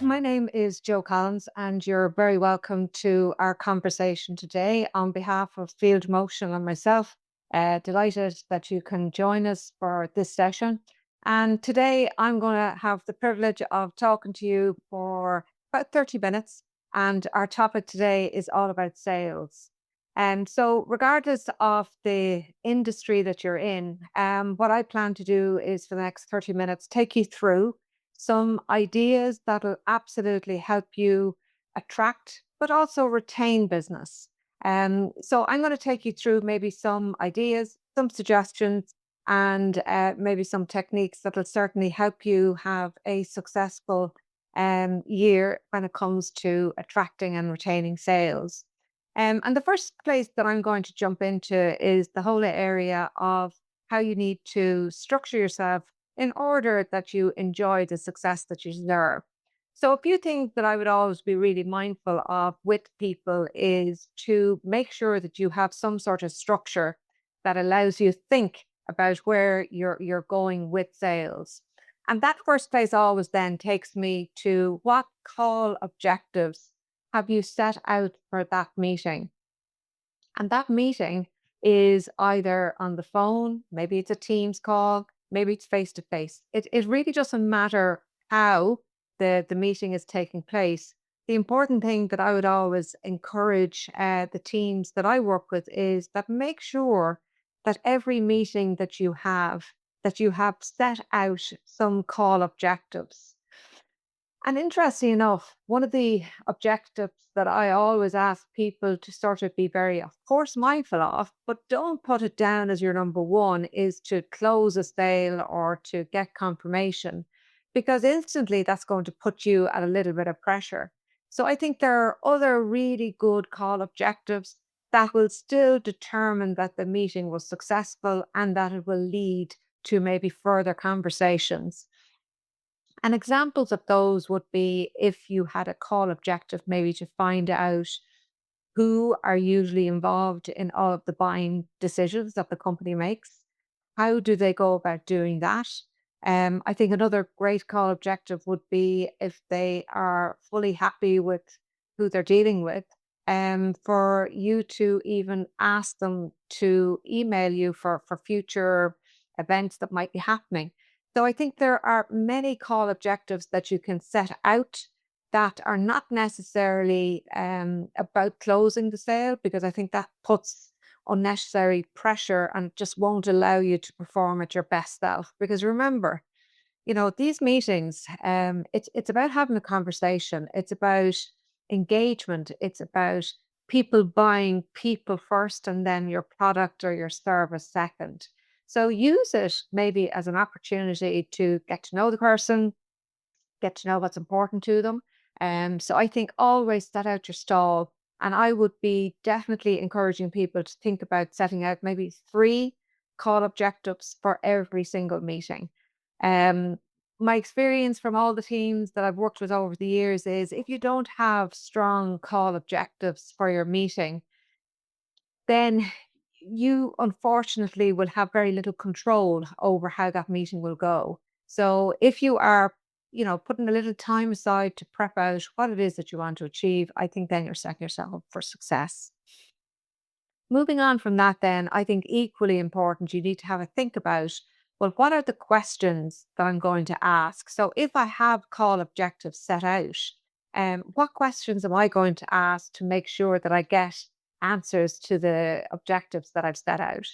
My name is Jo Collins, and you're very welcome to our conversation today on behalf of Fieldmotion and myself. Delighted that you can join us for this session. And today I'm going to have the privilege of talking to you for about 30 minutes. And our topic today is all about sales. And so, regardless of the industry that you're in, what I plan to do is for the next 30 minutes take you through some ideas that'll absolutely help you attract, but also retain business. So I'm going to take you through maybe some ideas, some suggestions, and maybe some techniques that'll certainly help you have a successful year when it comes to attracting and retaining sales. And the first place that I'm going to jump into is the whole area of how you need to structure yourself in order that you enjoy the success that you deserve. So, a few things that I would always be really mindful of with people is to make sure that you have some sort of structure that allows you to think about where you're going with sales. And that first place always then takes me to what call objectives have you set out for that meeting? And that meeting is either on the phone, maybe it's a Teams call, maybe it's face to face. It really doesn't matter how the meeting is taking place. The important thing that I would always encourage the teams that I work with is that make sure that every meeting that you have set out some call objectives. And interesting enough, one of the objectives that I always ask people to sort of be very, of course, mindful of, but don't put it down as your number one, is to close a sale or to get confirmation, because instantly that's going to put you at a little bit of pressure. So I think there are other really good call objectives that will still determine that the meeting was successful and that it will lead to maybe further conversations. And examples of those would be if you had a call objective, maybe to find out who are usually involved in all of the buying decisions that the company makes. How do they go about doing that? I think another great call objective would be if they are fully happy with who they're dealing with, for you to even ask them to email you for future events that might be happening. So I think there are many call objectives that you can set out that are not necessarily about closing the sale, because I think that puts unnecessary pressure and just won't allow you to perform at your best self. Because remember, these meetings, it's about having a conversation. It's about engagement. It's about people buying people first and then your product or your service second. So use it maybe as an opportunity to get to know the person, get to know what's important to them. So I think always set out your stall. And I would be definitely encouraging people to think about setting out maybe three call objectives for every single meeting. Um, my experience from all the teams that I've worked with over the years is if you don't have strong call objectives for your meeting, then you unfortunately will have very little control over how that meeting will go. So if you are, putting a little time aside to prep out what it is that you want to achieve, I think then you're setting yourself up for success. Moving on from that, then, I think equally important, you need to have a think about, well, what are the questions that I'm going to ask? So if I have call objectives set out, what questions am I going to ask to make sure that I get answers to the objectives that I've set out?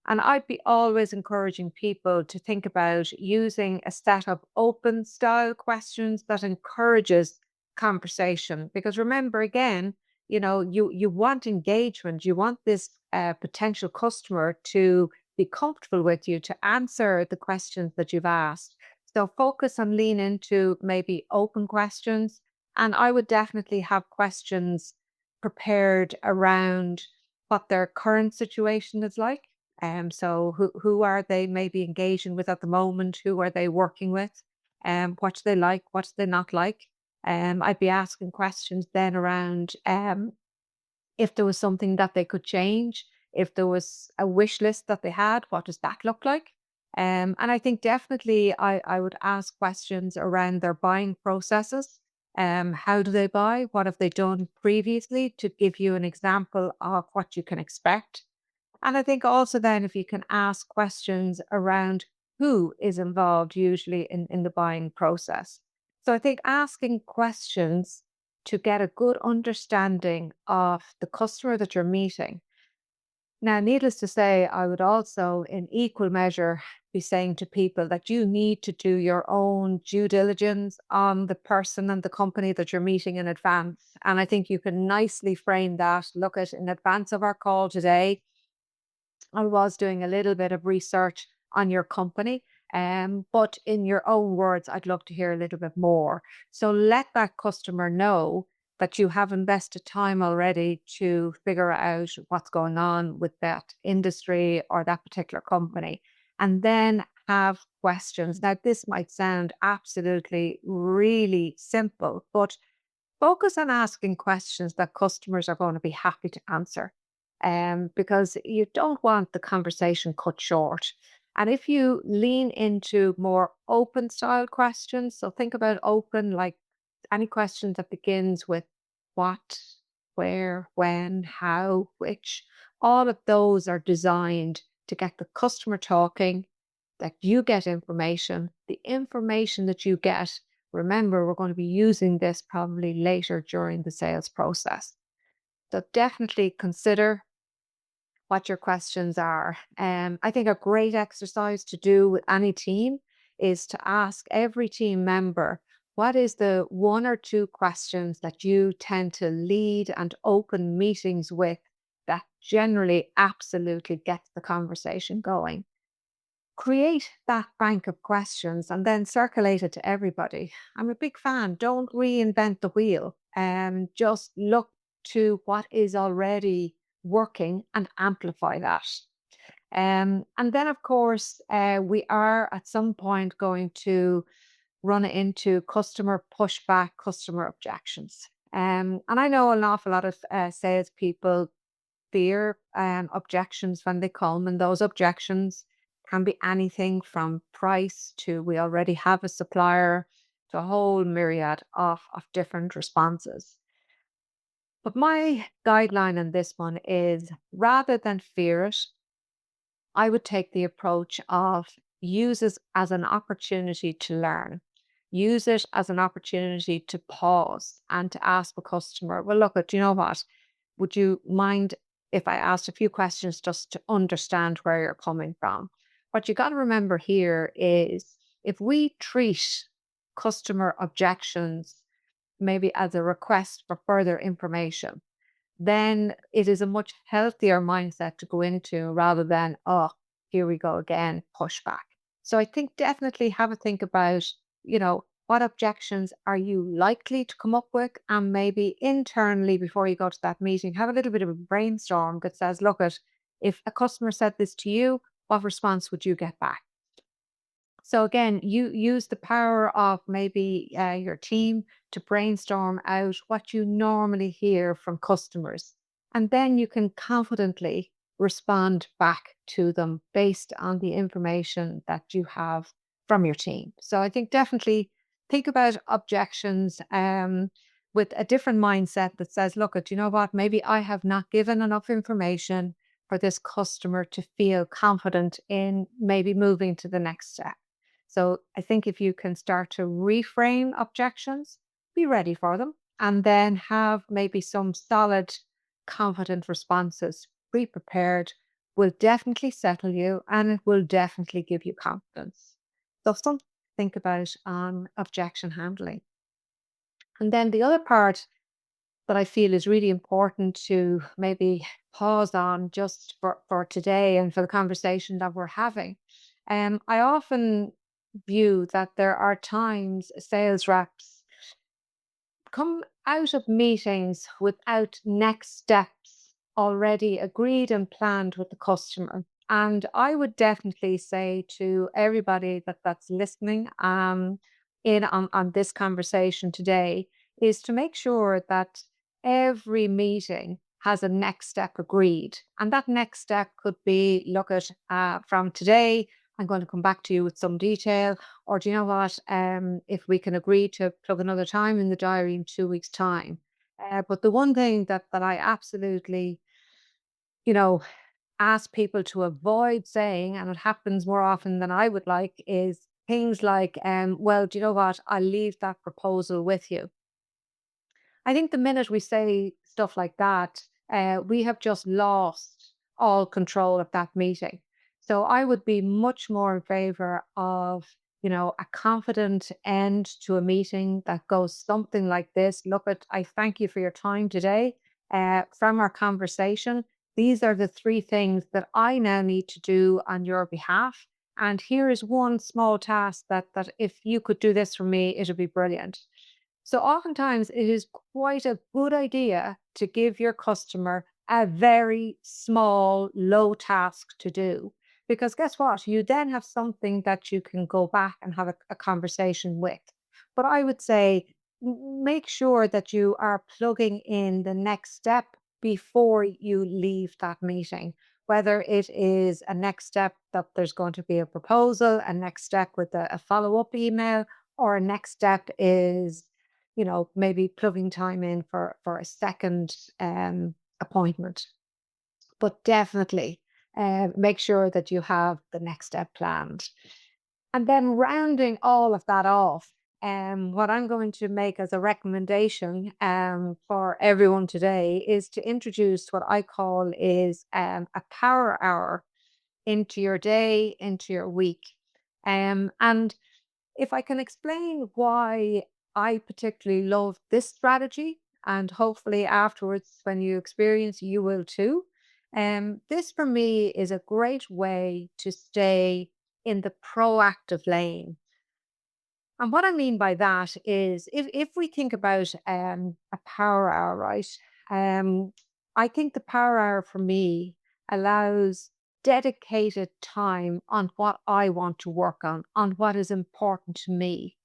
And I'd be always encouraging people to think about using a set of open style questions that encourages conversation. Because remember, again, you want engagement, you want this potential customer to be comfortable with you to answer the questions that you've asked. So focus and lean into maybe open questions, and I would definitely have questions prepared around what their current situation is like. So who are they maybe engaging with at the moment? Who are they working with? What do they like? What do they not like? I'd be asking questions then around if there was something that they could change, if there was a wish list that they had, what does that look like? And I think definitely I would ask questions around their buying processes. How do they buy? What have they done previously to give you an example of what you can expect? And I think also then if you can ask questions around who is involved usually in the buying process. So I think asking questions to get a good understanding of the customer that you're meeting. Now, needless to say, I would also, in equal measure, be saying to people that you need to do your own due diligence on the person and the company that you're meeting in advance. And I think you can nicely frame that. Look at in advance of our call today, I was doing a little bit of research on your company, but in your own words, I'd love to hear a little bit more. So let that customer know that you have invested time already to figure out what's going on with that industry or that particular company, and then have questions. Now, this might sound absolutely really simple, but focus on asking questions that customers are going to be happy to answer, because you don't want the conversation cut short. And if you lean into more open style questions, so think about open, like any question that begins with what, where, when, how, which, all of those are designed to get the customer talking, that you get information. The information that you get, remember, we're going to be using this probably later during the sales process. So definitely consider what your questions are. I think a great exercise to do with any team is to ask every team member what is the one or two questions that you tend to lead and open meetings with that generally absolutely gets the conversation going. Create that bank of questions and then circulate it to everybody. I'm a big fan. Don't reinvent the wheel. Just look to what is already working and amplify that. And then, of course, we are at some point going to run into customer pushback, customer objections. And I know an awful lot of salespeople fear objections when they come, and those objections can be anything from price to we already have a supplier to a whole myriad of different responses. But my guideline on this one is rather than fear it, I would take the approach of use it as an opportunity to learn. Use it as an opportunity to pause and to ask the customer, well, look, do you know what? Would you mind if I asked a few questions just to understand where you're coming from? What you got to remember here is if we treat customer objections maybe as a request for further information, then it is a much healthier mindset to go into rather than, oh, here we go again, pushback. So I think definitely have a think about, what objections are you likely to come up with? And maybe internally before you go to that meeting, have a little bit of a brainstorm that says, look at if a customer said this to you, what response would you get back? So again, you use the power of maybe your team to brainstorm out what you normally hear from customers. And then you can confidently respond back to them based on the information that you have from your team. So I think definitely think about objections with a different mindset that says, look, you know what, maybe I have not given enough information for this customer to feel confident in maybe moving to the next step. So I think if you can start to reframe objections, be ready for them, and then have maybe some solid, confident responses pre-prepared will definitely settle you and it will definitely give you confidence. So something to think about on objection handling. And then the other part that I feel is really important to maybe pause on just for today and for the conversation that we're having. I often view that there are times sales reps come out of meetings without next steps already agreed and planned with the customer. And I would definitely say to everybody that's listening in on this conversation today is to make sure that every meeting has a next step agreed. And that next step could be look at from today, I'm going to come back to you with some detail. Or do you know what? If we can agree to plug another time in the diary in 2 weeks' time. But the one thing that I absolutely, you know, ask people to avoid saying, and it happens more often than I would like, is things like, well, do you know what? I'll leave that proposal with you. I think the minute we say stuff like that, we have just lost all control of that meeting. So I would be much more in favor of, a confident end to a meeting that goes something like this. Look, I thank you for your time today. From our conversation, these are the three things that I now need to do on your behalf. And here is one small task that if you could do this for me, it would be brilliant. So oftentimes it is quite a good idea to give your customer a very small, low task to do. Because guess what? You then have something that you can go back and have a conversation with. But I would say make sure that you are plugging in the next step before you leave that meeting. Whether it is a next step that there's going to be a proposal, a next step with a follow up email, or a next step is maybe plugging time in for a second appointment. But definitely make sure that you have the next step planned. And then rounding all of that off, what I'm going to make as a recommendation for everyone today is to introduce what I call is a power hour into your day, into your week. And if I can explain why I particularly love this strategy, and hopefully afterwards, when you experience, you will too. This for me is a great way to stay in the proactive lane. And what I mean by that is if we think about a power hour, right? Um, I think the power hour for me allows dedicated time on what I want to work on what is important to me.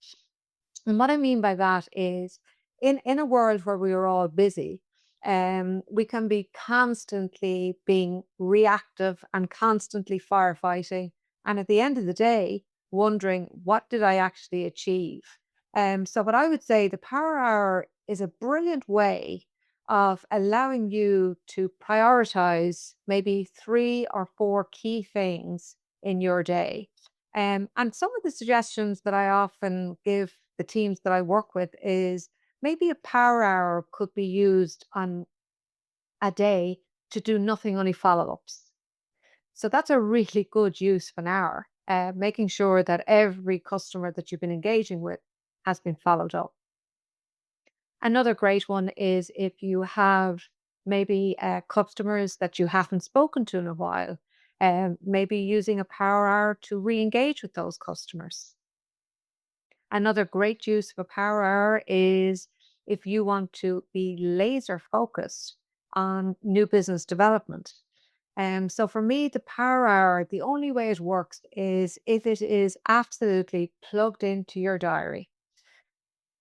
And what I mean by that is in a world where we are all busy, we can be constantly being reactive and constantly firefighting. And at the end of the day, wondering what did I actually achieve? So what I would say the power hour is a brilliant way of allowing you to prioritize maybe three or four key things in your day. And some of the suggestions that I often give the teams that I work with is maybe a power hour could be used on a day to do nothing, only follow ups. So that's a really good use of an hour, making sure that every customer that you've been engaging with has been followed up. Another great one is if you have maybe customers that you haven't spoken to in a while, maybe using a power hour to re engage with those customers. Another great use of a power hour is if you want to be laser focused on new business development. So for me, the power hour, the only way it works is if it is absolutely plugged into your diary.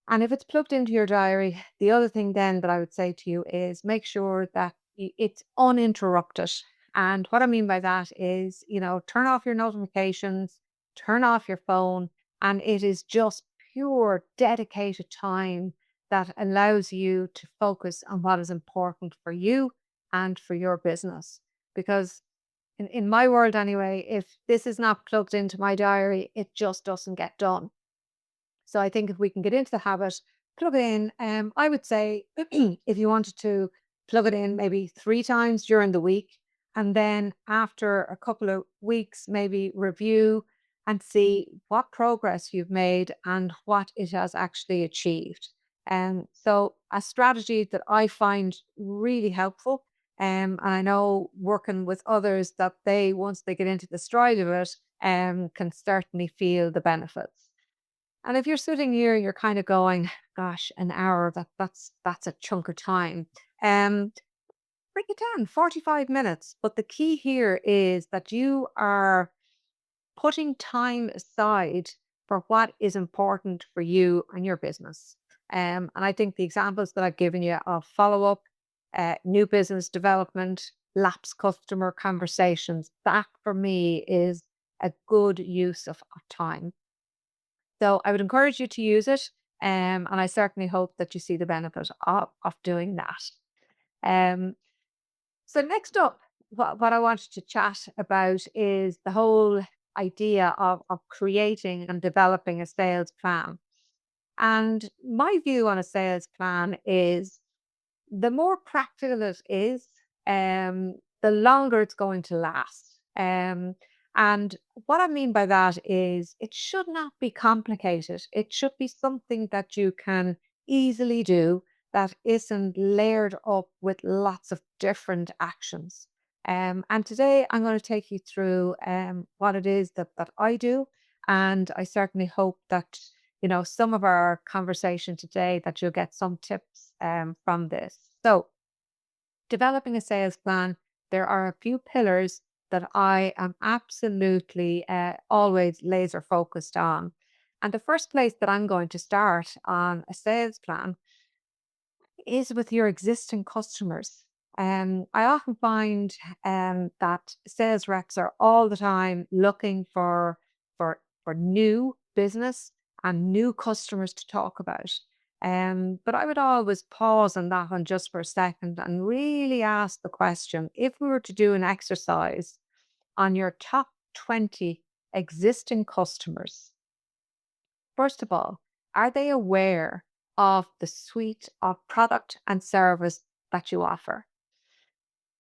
And if it's plugged into your diary, the other thing then that I would say to you is make sure that it's uninterrupted. And what I mean by that is, turn off your notifications, turn off your phone, and it is just pure dedicated time that allows you to focus on what is important for you and for your business. Because in my world anyway, if this is not plugged into my diary, it just doesn't get done. So I think if we can get into the habit, plug it in. I would say if you wanted to plug it in maybe three times during the week, and then after a couple of weeks, maybe review and see what progress you've made and what it has actually achieved. So a strategy that I find really helpful. And I know working with others that they, once they get into the stride of it, can certainly feel the benefits. And if you're sitting here, you're kind of going, gosh, an hour, that's a chunk of time. Um, Break it down, 45 minutes. But the key here is that you are putting time aside for what is important for you and your business. And I think the examples that I've given you of follow up, new business development, lapse customer conversations, that for me is a good use of time. So I would encourage you to use it. And I certainly hope that you see the benefit of doing that. Um, so next up, what I wanted to chat about is the whole idea of creating and developing a sales plan. And my view on a sales plan is the more practical it is, the longer it's going to last. And what I mean by that is it should not be complicated. It should be something that you can easily do that isn't layered up with lots of different actions. And today I'm going to take you through what it is that I do. And I certainly hope that, some of our conversation today, that you'll get some tips from this. So, developing a sales plan, there are a few pillars that I am absolutely always laser focused on. And the first place that I'm going to start on a sales plan is with your existing customers. I often find that sales reps are all the time looking for new business and new customers to talk about. But I would always pause on that one just for a second and really ask the question: if we were to do an exercise on your top 20 existing customers, first of all, are they aware of the suite of product and service that you offer?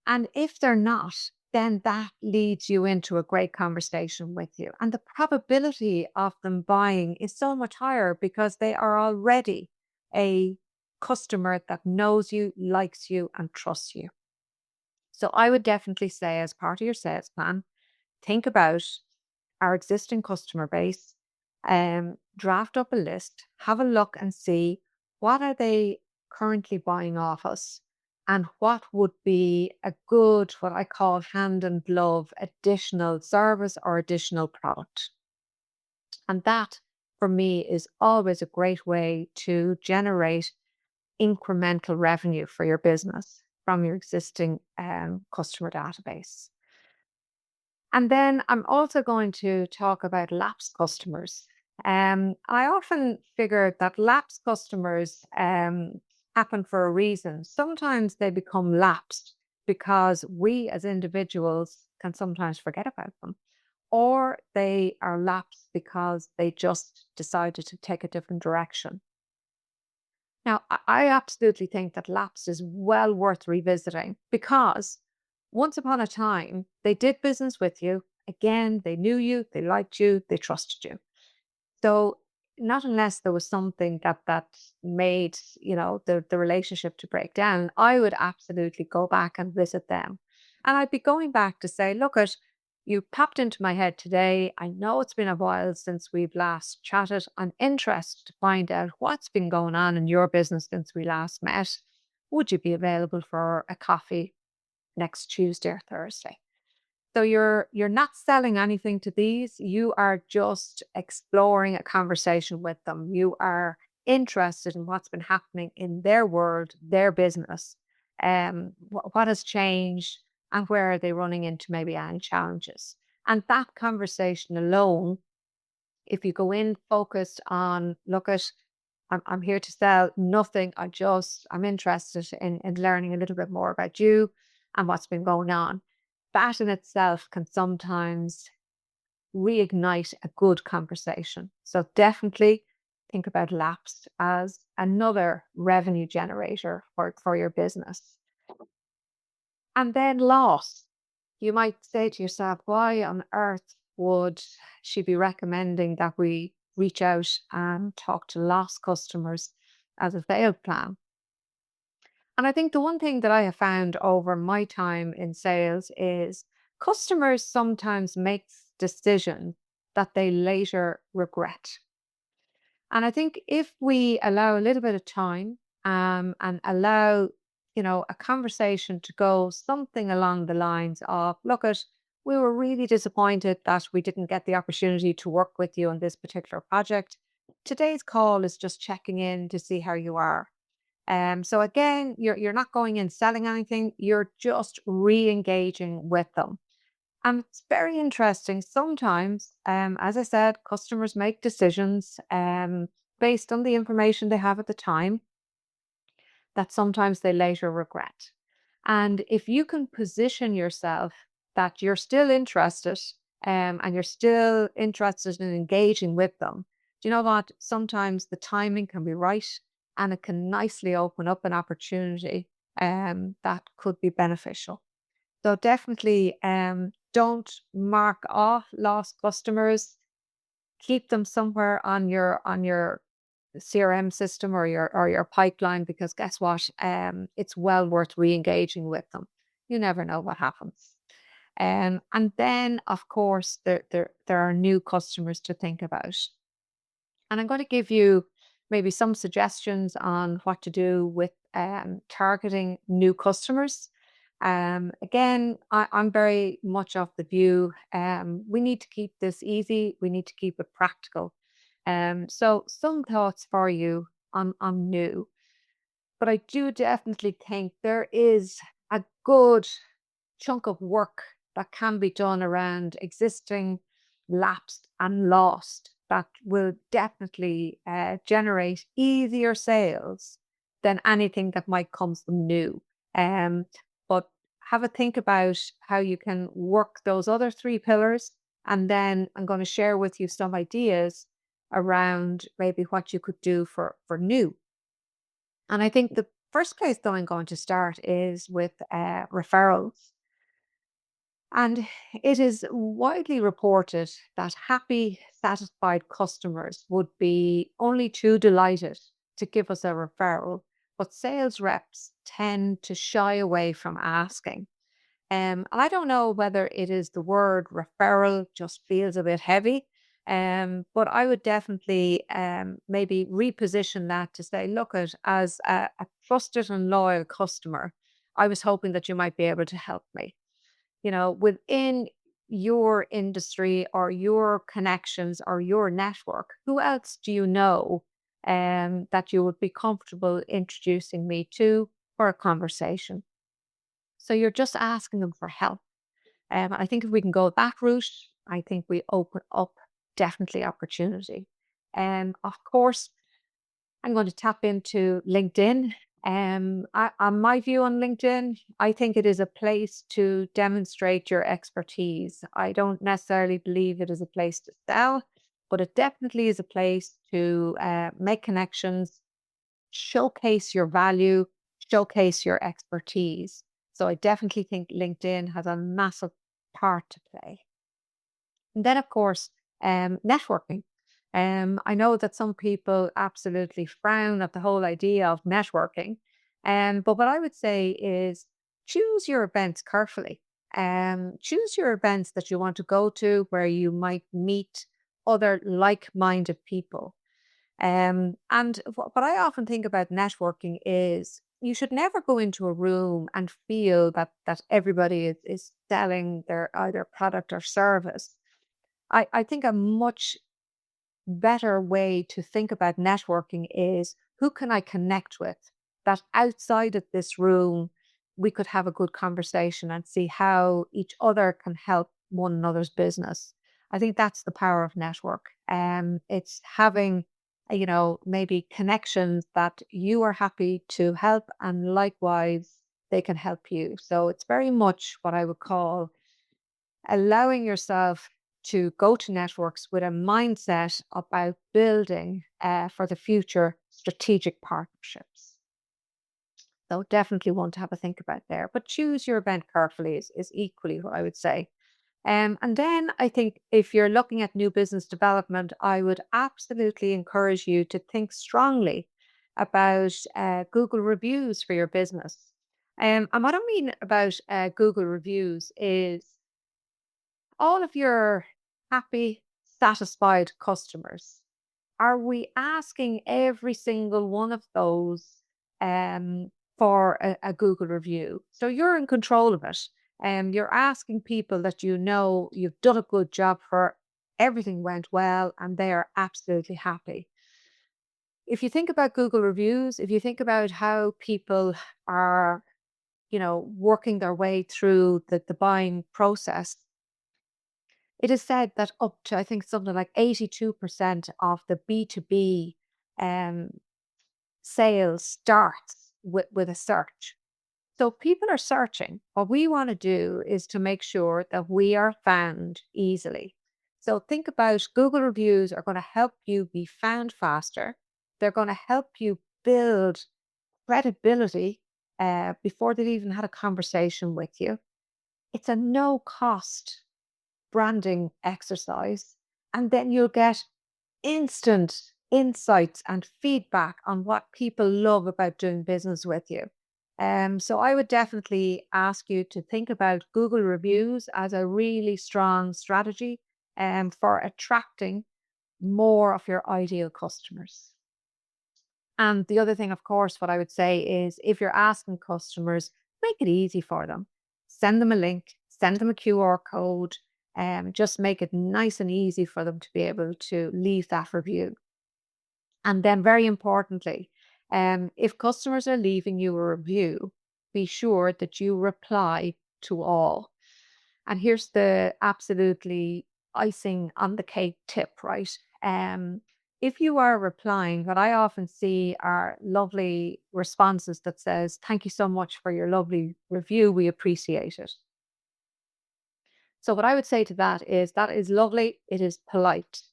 And if they're not, then that leads you into a great conversation with you. And the probability of them buying is so much higher because they are already a customer that knows you, likes you, and trusts you. So I would definitely say, as part of your sales plan, think about our existing customer base, draft up a list, have a look and see what are they currently buying off us, and what would be a good, what I call hand and glove additional service or additional product. And that for me is always a great way to generate incremental revenue for your business from your existing customer database. And then I'm also going to talk about lapsed customers. I often figure that lapsed customers happen for a reason. Sometimes they become lapsed because we as individuals can sometimes forget about them, or they are lapsed because they just decided to take a different direction. Now, I absolutely think that lapse is well worth revisiting because once upon a time, they did business with you. Again, they knew you, they liked you, they trusted you. So not unless there was something that made, the relationship to break down, I would absolutely go back and visit them. And I'd be going back to say, look, you popped into my head today. I know it's been a while since we've last chatted. I'm interested to find out what's been going on in your business since we last met. Would you be available for a coffee next Tuesday or Thursday? So you're not selling anything to these. You are just exploring a conversation with them. You are interested in what's been happening in their world, their business, what has changed, and where are they running into maybe any challenges. And that conversation alone, if you go in focused on, look at, I'm here to sell nothing. I'm interested in learning a little bit more about you and what's been going on. That in itself can sometimes reignite a good conversation. So definitely think about lapsed as another revenue generator for your business. And then loss. You might say to yourself, why on earth would she be recommending that we reach out and talk to lost customers as a failed plan? And I think the one thing that I have found over my time in sales is customers sometimes make decisions that they later regret. And I think if we allow a little bit of time and allow, a conversation to go something along the lines of, look at, we were really disappointed that we didn't get the opportunity to work with you on this particular project. Today's call is just checking in to see how you are. So again, you're not going in selling anything, you're just re-engaging with them. And it's very interesting. Sometimes, as I said, customers make decisions based on the information they have at the time that sometimes they later regret. And if you can position yourself that you're still interested and you're still interested in engaging with them, do you know what? Sometimes the timing can be right and it can nicely open up an opportunity that could be beneficial. So definitely don't mark off lost customers. Keep them somewhere on your CRM system or your pipeline, because guess what? It's well worth re-engaging with them. You never know what happens. And then of course there are new customers to think about. And I'm going to give you maybe some suggestions on what to do with targeting new customers. Again, I'm very much of the view we need to keep this easy, we need to keep it practical. So, some thoughts for you on new, but I do definitely think there is a good chunk of work that can be done around existing, lapsed, and lost that will definitely generate easier sales than anything that might come from new. Um, but have a think about how you can work those other three pillars. And then I'm going to share with you some ideas around maybe what you could do for new. And I think the first place that I'm going to start is with referrals. And it is widely reported that happy, satisfied customers would be only too delighted to give us a referral, but sales reps tend to shy away from asking. And I don't know whether it is the word referral just feels a bit heavy, but I would definitely maybe reposition that to say, look, at as a trusted and loyal customer, I was hoping that you might be able to help me. Within your industry or your connections or your network, who else do you know that you would be comfortable introducing me to for a conversation? So you're just asking them for help. I think if we can go that route, I think we open up definitely opportunity. Of course, I'm going to tap into LinkedIn. On my view on LinkedIn, I think it is a place to demonstrate your expertise. I don't necessarily believe it is a place to sell, but it definitely is a place to make connections, showcase your value, showcase your expertise. So I definitely think LinkedIn has a massive part to play. And then, of course, networking. I know that some people absolutely frown at the whole idea of networking. But what I would say is choose your events carefully. Choose your events that you want to go to where you might meet other like minded people. And what I often think about networking is you should never go into a room and feel that everybody is selling their either product or service. I think a much better way to think about networking is who can I connect with that outside of this room we could have a good conversation and see how each other can help one another's business. I think that's the power of network. It's having maybe connections that you are happy to help and likewise they can help you. So it's very much what I would call allowing yourself to go to networks with a mindset about building for the future strategic partnerships. So definitely one to have a think about there. But choose your event carefully is equally what I would say. And then I think if you're looking at new business development, I would absolutely encourage you to think strongly about Google reviews for your business. And what I mean about Google reviews is all of your happy, satisfied customers. Are we asking every single one of those for a Google review? So you're in control of it. You're asking people that you know you've done a good job for, everything went well, and they are absolutely happy. If you think about Google reviews, if you think about how people are, working their way through the buying process, It is said that up to, I think, something like 82% of the B2B um, sales starts with a search. So people are searching. What we want to do is to make sure that we are found easily. So think about Google reviews are going to help you be found faster. They're going to help you build credibility before they've even had a conversation with you. It's a no cost branding exercise. And then you'll get instant insights and feedback on what people love about doing business with you. So I would definitely ask you to think about Google reviews as a really strong strategy for attracting more of your ideal customers. And the other thing, of course, what I would say is if you're asking customers, make it easy for them. Send them a link, send them a QR code, just make it nice and easy for them to be able to leave that review. And then, very importantly, if customers are leaving you a review, be sure that you reply to all. And here's the absolutely icing on the cake tip, right? If you are replying, what I often see are lovely responses that says, "Thank you so much for your lovely review. We appreciate it." So what I would say to that is lovely, it is polite,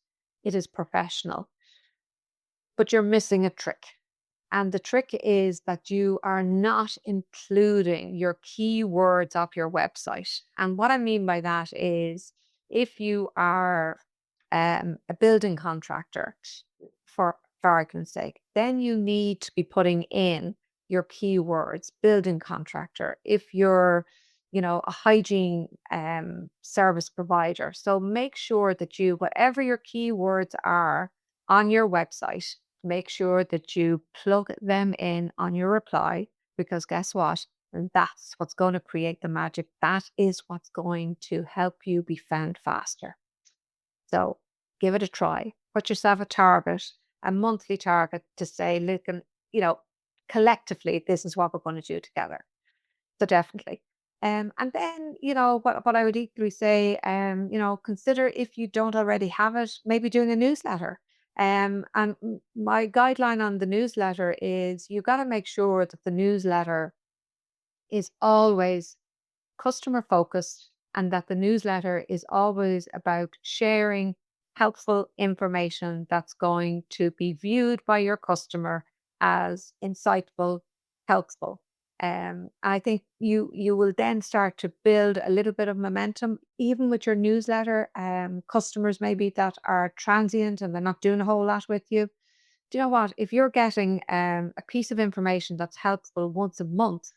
it is professional, but you're missing a trick. And the trick is that you are not including your keywords of your website. And what I mean by that is if you are a building contractor, for argument's sake, then you need to be putting in your keywords, building contractor. If you're, a hygiene service provider. So make sure that whatever your keywords are on your website, make sure that you plug them in on your reply, because guess what? And that's what's going to create the magic. That is what's going to help you be found faster. So give it a try. Put yourself a target, a monthly target to say, look, and collectively, this is what we're going to do together. So definitely. And then, what I would equally say, consider if you don't already have it, maybe doing a newsletter. And my guideline on the newsletter is you got to make sure that the newsletter is always customer focused and that the newsletter is always about sharing helpful information that's going to be viewed by your customer as insightful, helpful. I think you will then start to build a little bit of momentum, even with your newsletter. Customers maybe that are transient and they're not doing a whole lot with you. Do you know what? If you're getting a piece of information that's helpful once a month,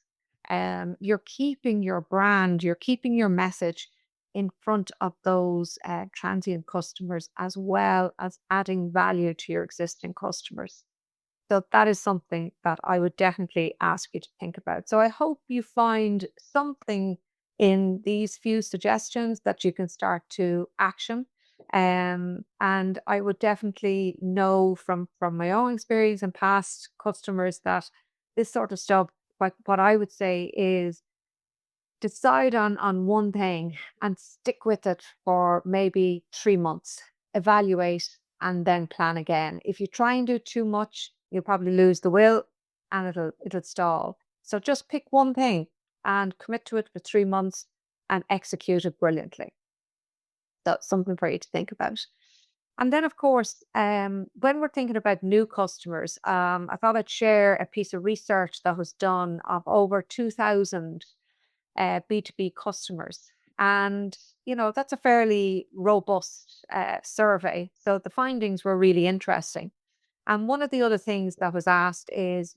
you're keeping your brand, you're keeping your message in front of those transient customers, as well as adding value to your existing customers. So that is something that I would definitely ask you to think about. So I hope you find something in these few suggestions that you can start to action. And I would definitely know from my own experience and past customers that this sort of stuff, what I would say is decide on one thing and stick with it for maybe 3 months, evaluate, and then plan again. If you try and do too much, you'll probably lose the will and it'll stall. So just pick one thing and commit to it for 3 months and execute it brilliantly. That's something for you to think about. And then, of course, when we're thinking about new customers, I thought I'd share a piece of research that was done of over 2,000 B2B customers. And, that's a fairly robust survey. So the findings were really interesting. And one of the other things that was asked is,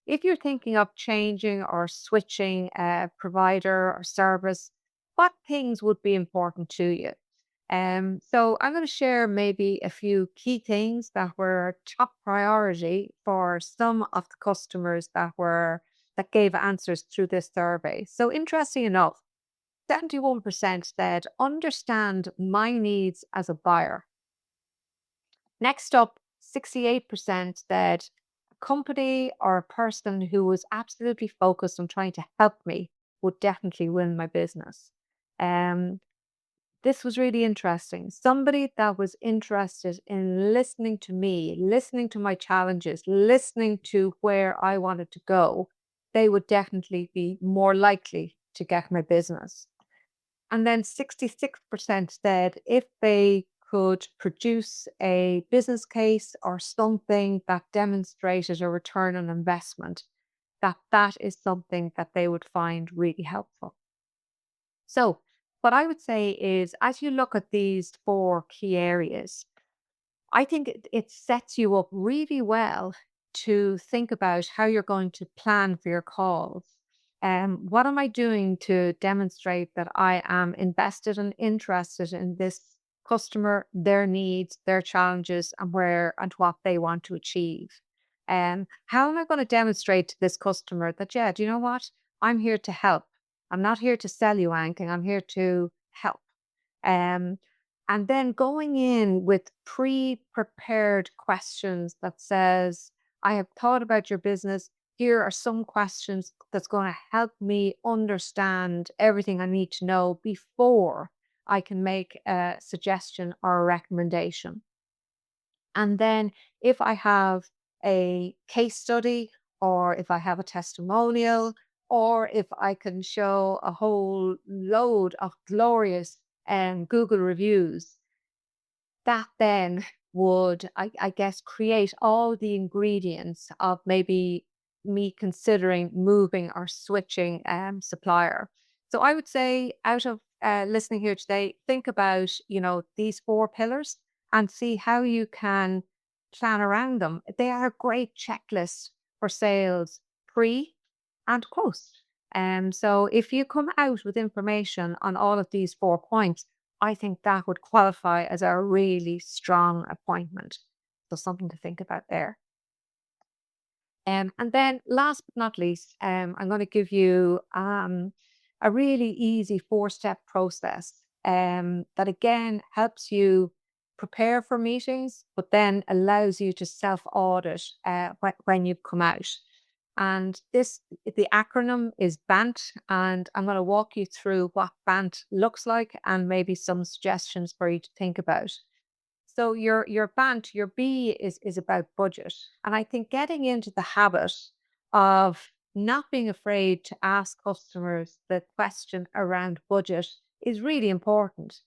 if you're thinking of changing or switching a provider or service, what things would be important to you? So I'm going to share maybe a few key things that were top priority for some of the customers that gave answers through this survey. So interesting enough, 71% said understand my needs as a buyer. Next up, 68% said a company or a person who was absolutely focused on trying to help me would definitely win my business. Um, This was really interesting. Somebody that was interested in listening to me, listening to my challenges, listening to where I wanted to go, they would definitely be more likely to get my business. And then 66% said if they could produce a business case or something that demonstrated a return on investment, that is something that they would find really helpful. So, what I would say is, as you look at these four key areas, I think it sets you up really well to think about how you're going to plan for your calls. What am I doing to demonstrate that I am invested and interested in this customer, their needs, their challenges, and where and what they want to achieve? How am I going to demonstrate to this customer that, yeah, do you know what? I'm here to help. I'm not here to sell you anything. I'm here to help. Um, and then going in with pre-prepared questions that says, I have thought about your business. Here are some questions that's going to help me understand everything I need to know before I can make a suggestion or a recommendation. And then if I have a case study, or if I have a testimonial, or if I can show a whole load of glorious Google reviews, that then would, I guess, create all the ingredients of maybe me considering moving or switching supplier. So I would say, out of listening here today, think about, these four pillars and see how you can plan around them. They are a great checklist for sales pre and post. So if you come out with information on all of these 4 points, I think that would qualify as a really strong appointment. So something to think about there. And then last but not least, I'm going to give you a really easy 4-step process that again helps you prepare for meetings, but then allows you to self audit when you come out. And the acronym is BANT, and I'm going to walk you through what BANT looks like and maybe some suggestions for you to think about. So your BANT, your B is about budget. And I think getting into the habit of not being afraid to ask customers the question around budget is really important.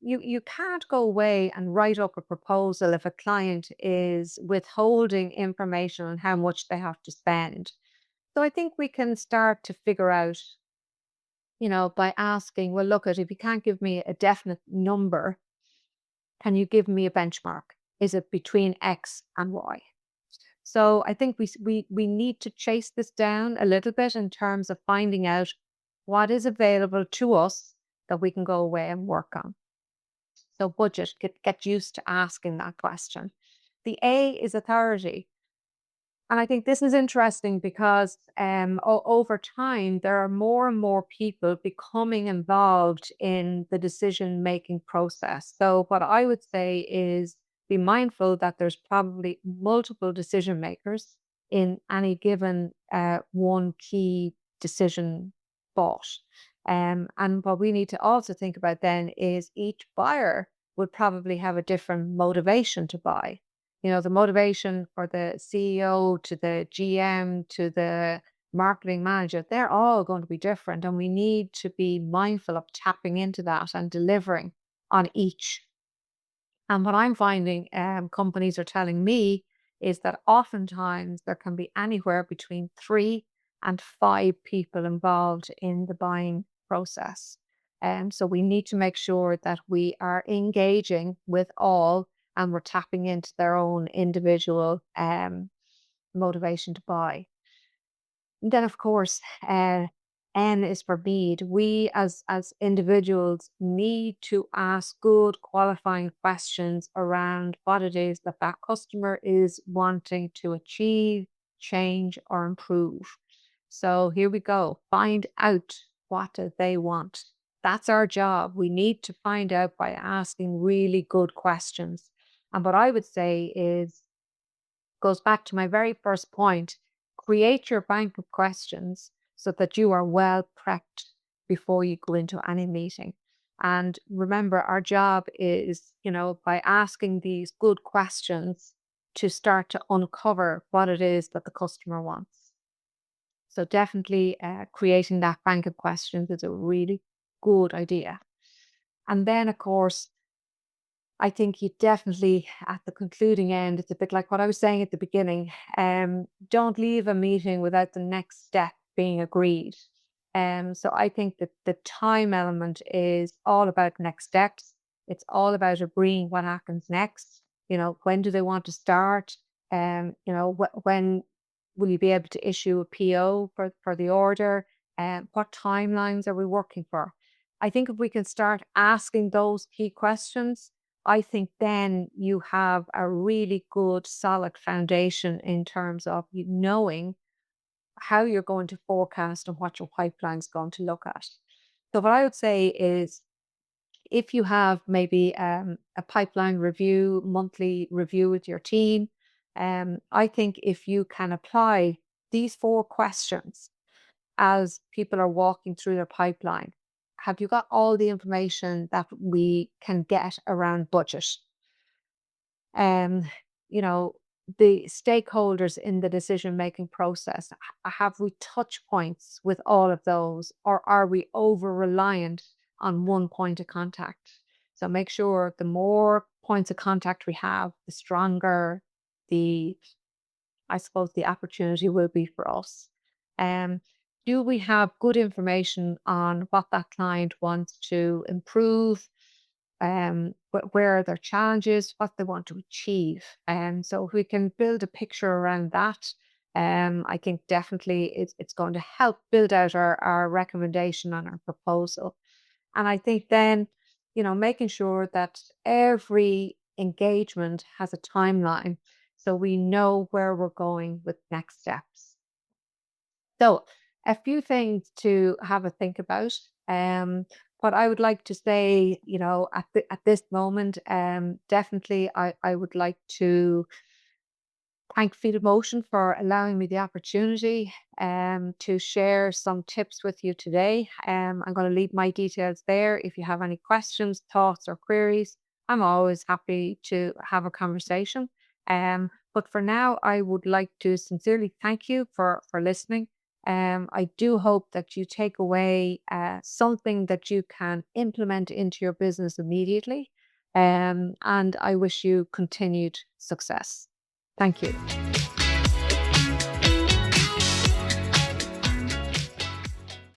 You can't go away and write up a proposal if a client is withholding information on how much they have to spend. So I think we can start to figure out, by asking, well, look, if you can't give me a definite number, can you give me a benchmark? Is it between X and Y? So I think we need to chase this down a little bit in terms of finding out what is available to us that we can go away and work on. So budget, get used to asking that question. The A is authority. And I think this is interesting because over time, there are more and more people becoming involved in the decision making process. So, what I would say is be mindful that there's probably multiple decision makers in any given one key decision bought. And what we need to also think about then is each buyer would probably have a different motivation to buy. The motivation for the CEO to the GM to the marketing manager, they're all going to be different. And we need to be mindful of tapping into that and delivering on each. And what I'm finding companies are telling me is that oftentimes there can be anywhere between 3 and 5 people involved in the buying process. And so we need to make sure that we are engaging with all and we're tapping into their own individual motivation to buy. And then, of course, N is for need. We as individuals need to ask good qualifying questions around what it is that that customer is wanting to achieve, change, or improve. So here we go. Find out what do they want. That's our job. We need to find out by asking really good questions. And what I would say is goes back to my very first point, create your bank of questions so that you are well prepped before you go into any meeting. And remember, our job is, by asking these good questions to start to uncover what it is that the customer wants. So definitely creating that bank of questions is a really good idea. And then, of course, I think you definitely, at the concluding end, it's a bit like what I was saying at the beginning. Don't leave a meeting without the next step being agreed. So I think that the time element is all about next steps. It's all about agreeing what happens next. When do they want to start? When will you be able to issue a PO for the order? What timelines are we working for? I think if we can start asking those key questions, I think then you have a really good, solid foundation in terms of you knowing how you're going to forecast and what your pipeline is going to look at. So, what I would say is if you have maybe a pipeline review, monthly review with your team, I think if you can apply these 4 questions as people are walking through their pipeline, have you got all the information that we can get around budget? um, you know, the stakeholders in the decision making process. Have we touch points with all of those, or are we over reliant on one point of contact? So make sure the more points of contact we have, the stronger the, I suppose, the opportunity will be for us. Um, do we have good information on what that client wants to improve? Where are their challenges, what they want to achieve. So if we can build a picture around that, I think definitely it's going to help build out our recommendation and our proposal. And I think then, making sure that every engagement has a timeline so we know where we're going with next steps. So, a few things to have a think about. Um, what I would like to say, at this moment, definitely, I would like to thank Fieldmotion for allowing me the opportunity to share some tips with you today. I'm going to leave my details there. If you have any questions, thoughts, or queries, I'm always happy to have a conversation. But for now, I would like to sincerely thank you for listening. I do hope that you take away something that you can implement into your business immediately. And I wish you continued success. Thank you.